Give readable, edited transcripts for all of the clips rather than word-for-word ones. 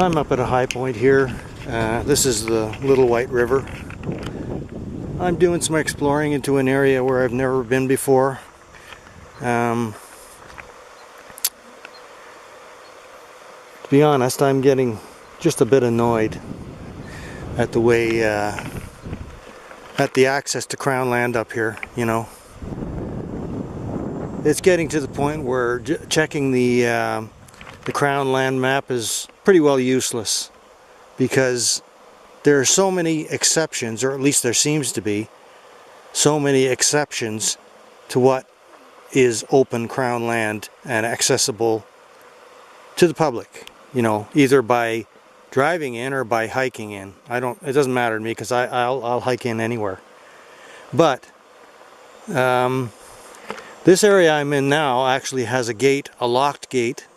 I'm up at a high point here. This is the Little White River. I'm doing some exploring into an area where I've never been before. To be honest, I'm getting just a bit annoyed at the way, at the access to Crown land up here, you know. It's getting to the point where checking the Crown land map is pretty well useless, because there are so many exceptions, or at least there seems to be so many exceptions to what is open Crown land and accessible to the public, you know, either by driving in or by hiking in. It doesn't matter to me, because I'll hike in anywhere. But this area I'm in now actually has a gate, a locked gate,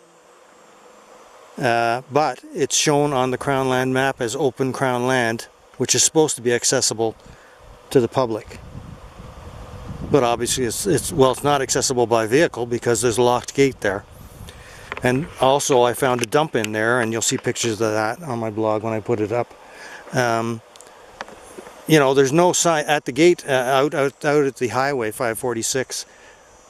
but it's shown on the Crown land map as open Crown land, which is supposed to be accessible to the public. But obviously it's not accessible by vehicle, because there's a locked gate there. And also I found a dump in there, and you'll see pictures of that on my blog when I put it up. You know, there's no sign at the gate, out at the highway 546.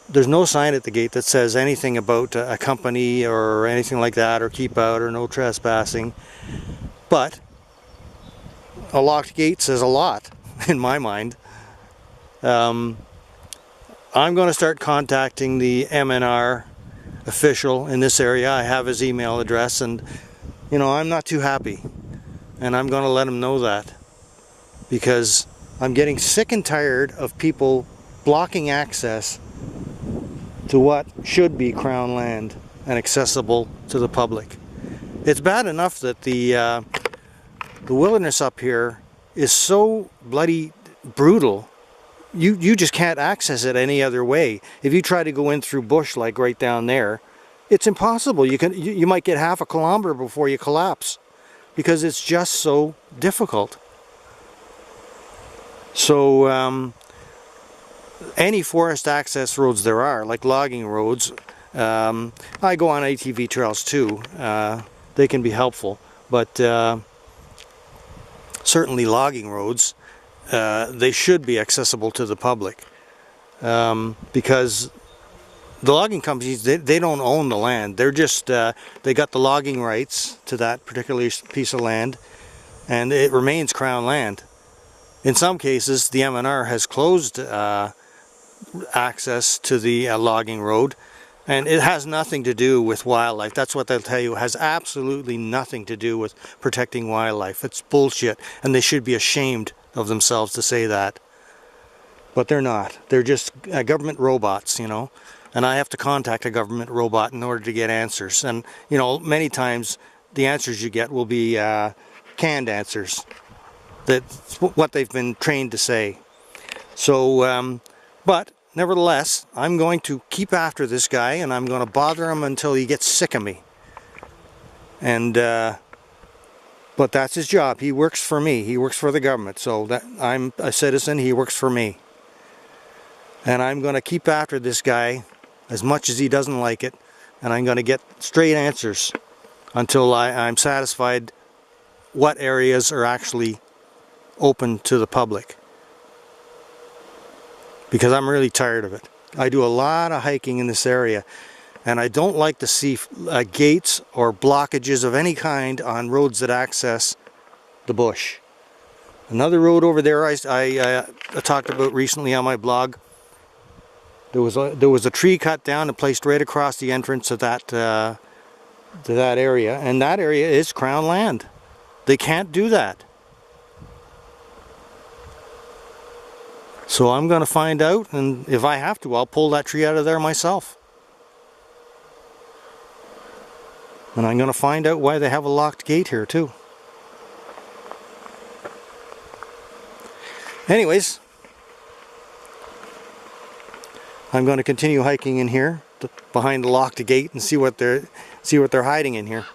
There's no sign at the gate that says anything about a company or anything like that, or keep out, or no trespassing. But a locked gate says a lot, in my mind. I'm going to start contacting the MNR official in this area. I have his email address, and you know, I'm not too happy, and I'm going to let him know that, because I'm getting sick and tired of people blocking access to what should be Crown land and accessible to the public. It's bad enough that the wilderness up here is so bloody brutal. You just can't access it any other way. If you try to go in through bush, like right down there, it's impossible. You might get half a kilometer before you collapse, because it's just so difficult. So any forest access roads there are, like logging roads, I go on ATV trails too. They can be helpful, but certainly logging roads, they should be accessible to the public, because the logging companies, they don't own the land. They're just they got the logging rights to that particular piece of land, and it remains Crown land. In some cases, the MNR has closed access to the logging road, and it has nothing to do with wildlife. That's what they'll tell you. It has absolutely nothing to do with protecting wildlife. It's bullshit, and they should be ashamed of themselves to say that. But they're not. They're just government robots, you know, and I have to contact a government robot in order to get answers. And you know, many times the answers you get will be canned answers. That's what they've been trained to say. So but nevertheless, I'm going to keep after this guy, and I'm going to bother him until he gets sick of me. And but that's his job. He works for me. He works for the government. So that I'm a citizen, he works for me. And I'm going to keep after this guy as much as he doesn't like it, and I'm going to get straight answers until I'm satisfied what areas are actually open to the public. Because I'm really tired of it. I do a lot of hiking in this area, and I don't like to see gates or blockages of any kind on roads that access the bush. Another road over there I talked about recently on my blog. There was a tree cut down and placed right across the entrance of that area, and that area is Crown land. They can't do that. So I'm going to find out, and if I have to, I'll pull that tree out of there myself. And I'm going to find out why they have a locked gate here too. Anyways, I'm going to continue hiking in here behind the locked gate and see what they're hiding in here.